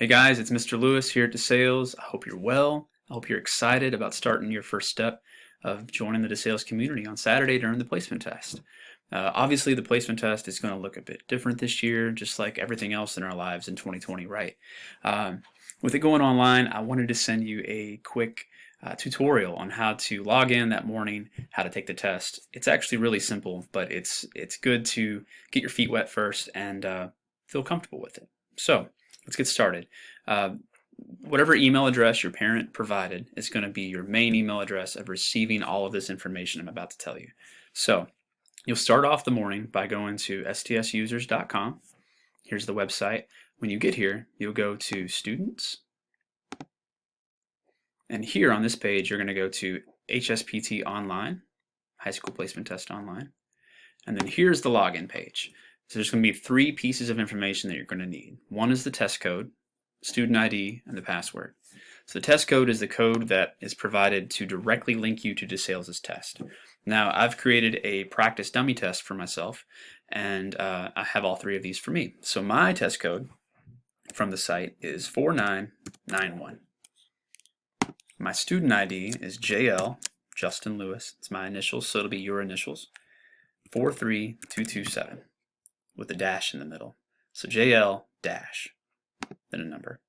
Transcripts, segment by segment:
Hey guys, it's Mr. Lewis here at DeSales. I hope you're well. I hope you're excited about starting your first step of joining the DeSales community on Saturday during the placement test. Obviously, the placement test is going to look a bit different this year, just like everything else in our lives in 2020, right? With it going online, I wanted to send you a quick tutorial on how to log in that morning, how to take the test. It's actually really simple, but it's good to get your feet wet first and feel comfortable with it. So let's get started. Whatever email address your parent provided is going to be your main email address of receiving all of this information I'm about to tell you. So you'll start off the morning by going to stsusers.com. Here's the website. When you get here, you'll go to Students. And here on this page, you're going to go to HSPT Online, High School Placement Test Online. And then here's the login page. So there's going to be three pieces of information that you're going to need. One is the test code, student ID, and the password. So the test code is the code that is provided to directly link you to DeSales' test. Now, I've created a practice dummy test for myself, and I have all three of these for me. So my test code from the site is 4991. My student ID is JL, Justin Lewis. It's my initials, so it'll be your initials, 43227 with a dash in the middle. So JL dash, then a number.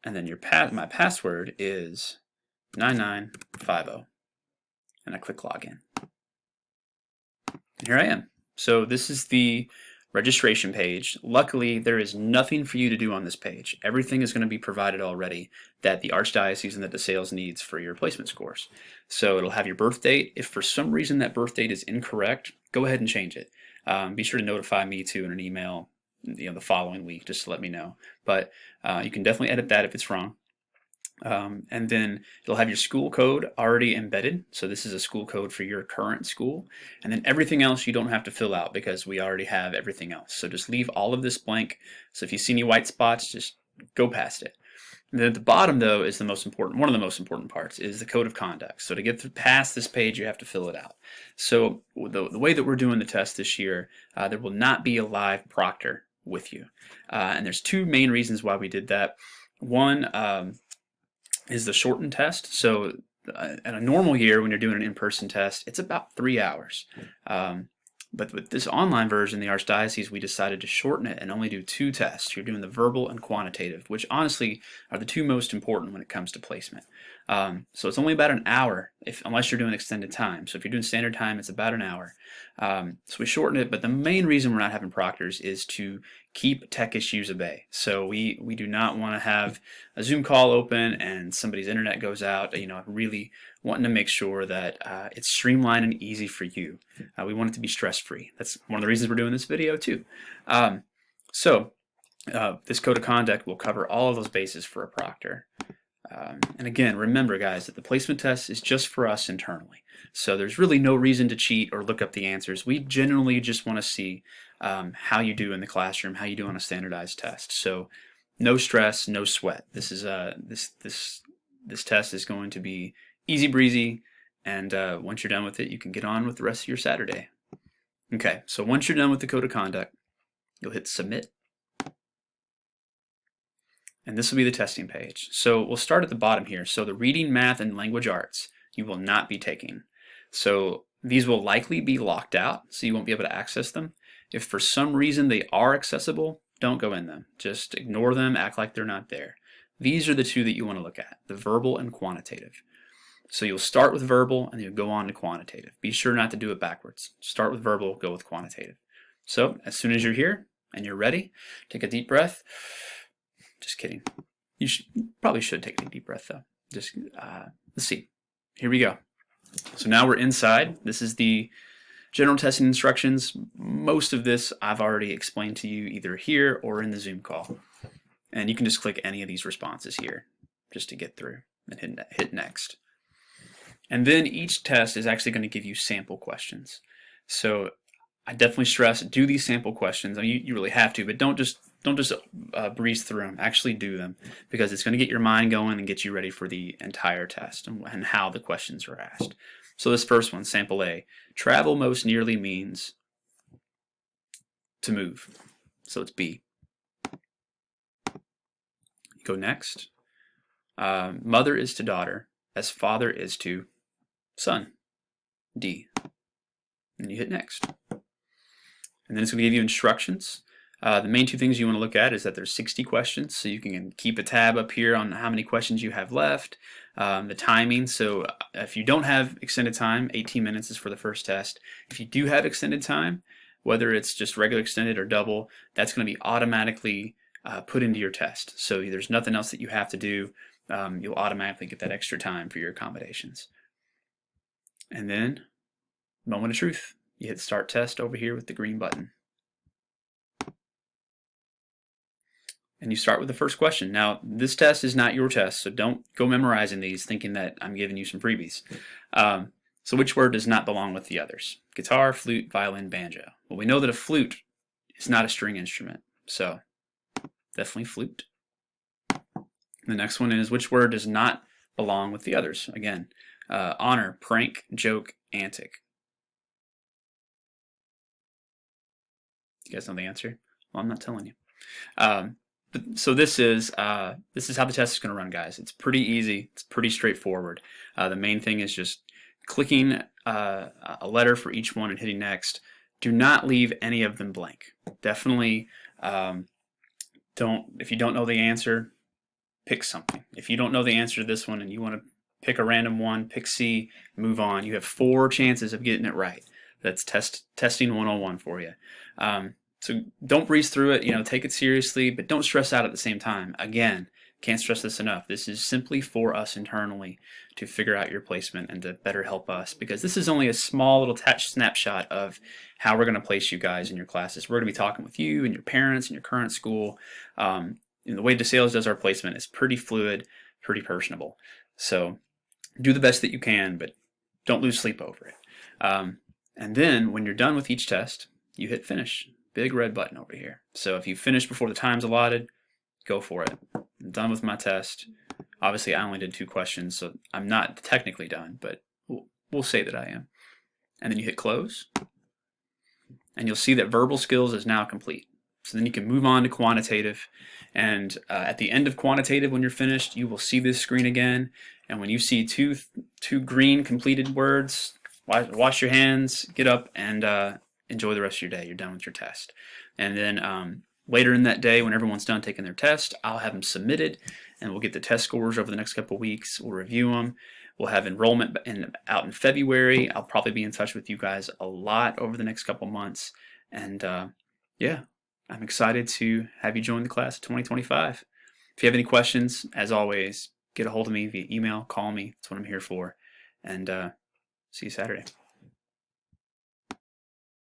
And then my password is 9950. And I click login. And here I am. So this is the registration page. Luckily, there is nothing for you to do on this page. Everything is going to be provided already that the Archdiocese and that DeSales needs for your placement scores. So it'll have your birth date. If for some reason that birth date is incorrect, go ahead and change it. Be sure to notify me too in an email, the following week, just to let me know. But you can definitely edit that if it's wrong. And then it'll have your school code already embedded. So this is a school code for your current school. And then everything else you don't have to fill out because we already have everything else. So just leave all of this blank. So if you see any white spots, just go past it. And then at the bottom, though, is the most important, one of the most important parts is the code of conduct. So to get past this page, you have to fill it out. So the way that we're doing the test this year, there will not be a live proctor with you. And there's two main reasons why we did that. One is the shortened test. So in a normal year, when you're doing an in-person test, it's about 3 hours. But with this online version, the Archdiocese, we decided to shorten it and only do 2 tests. You're doing the verbal and quantitative, which honestly are the 2 most important when it comes to placement. So it's only about an hour, unless you're doing extended time. So if you're doing standard time, it's about an hour. So we shortened it, but the main reason we're not having proctors is to keep tech issues at bay. So we do not want to have a Zoom call open and somebody's internet goes out. Really wanting to make sure that it's streamlined and easy for you. We want it to be stress-free. That's one of the reasons we're doing this video too. This code of conduct will cover all of those bases for a proctor. And again, remember guys, that the placement test is just for us internally. So there's really no reason to cheat or look up the answers. We generally just want to see how you do in the classroom, how you do on a standardized test. So no stress, no sweat. This is this test is going to be easy breezy, and once you're done with it, you can get on with the rest of your Saturday. Okay, so once you're done with the code of conduct, you'll hit submit. And this will be the testing page. So we'll start at the bottom here. So the reading, math, and language arts you will not be taking. So these will likely be locked out, so you won't be able to access them. If for some reason they are accessible, don't go in them. Just ignore them, act like they're not there. These are the 2 that you want to look at, the verbal and quantitative. So you'll start with verbal and you'll go on to quantitative. Be sure not to do it backwards. Start with verbal, go with quantitative. So as soon as you're here and you're ready, take a deep breath. Just kidding. You probably should take a deep breath though. Just let's see. Here we go. So now we're inside. This is the general testing instructions. Most of this I've already explained to you either here or in the Zoom call. And you can just click any of these responses here just to get through and hit next. And then each test is actually going to give you sample questions. So I definitely stress, do these sample questions. I mean, you really have to, but don't just breeze through them. Actually do them, because it's going to get your mind going and get you ready for the entire test and how the questions are asked. So this first one, sample A, travel most nearly means to move. So it's B. You go next. Mother is to daughter as father is to son. D. And you hit next. And then it's going to give you instructions. The main two things you want to look at is that there's 60 questions, so you can keep a tab up here on how many questions you have left. The timing, so if you don't have extended time, 18 minutes is for the first test. If you do have extended time, whether it's just regular extended or double, that's going to be automatically put into your test. So there's nothing else that you have to do. You'll automatically get that extra time for your accommodations. And then, moment of truth. You hit start test over here with the green button. And you start with the first question. Now, this test is not your test, so don't go memorizing these thinking that I'm giving you some freebies. So which word does not belong with the others? Guitar, flute, violin, banjo. Well, we know that a flute is not a string instrument, so definitely flute. The next one is which word does not belong with the others? Again, honor, prank, joke, antic. You guys know the answer? Well, I'm not telling you. So this is how the test is going to run, guys. It's pretty easy. It's pretty straightforward. The main thing is just clicking a letter for each one and hitting next. Do not leave any of them blank. Definitely if you don't know the answer, pick something. If you don't know the answer to this one and you want to pick a random one, pick C, move on. You have 4 chances of getting it right. That's testing 101 for you. So don't breeze through it, take it seriously, but don't stress out at the same time. Again, can't stress this enough. This is simply for us internally to figure out your placement and to better help us, because this is only a small little snapshot of how we're going to place you guys in your classes. We're going to be talking with you and your parents and your current school. And the way DeSales does our placement is pretty fluid, pretty personable. So do the best that you can, but don't lose sleep over it. And then when you're done with each test, you hit finish. Big red button over here. So if you finish before the time's allotted, go for it. I'm done with my test. Obviously, I only did 2 questions, so I'm not technically done, but we'll say that I am. And then you hit close, and you'll see that verbal skills is now complete. So then you can move on to quantitative, and at the end of quantitative, when you're finished, you will see this screen again, and when you see two green completed words, wash your hands, get up, and enjoy the rest of your day. You're done with your test. And then later in that day, when everyone's done taking their test, I'll have them submitted, and we'll get the test scores over the next couple of weeks. We'll review them. We'll have enrollment out in February. I'll probably be in touch with you guys a lot over the next couple months. And yeah, I'm excited to have you join the class of 2025. If you have any questions, as always, get a hold of me via email, call me. That's what I'm here for. And see you Saturday.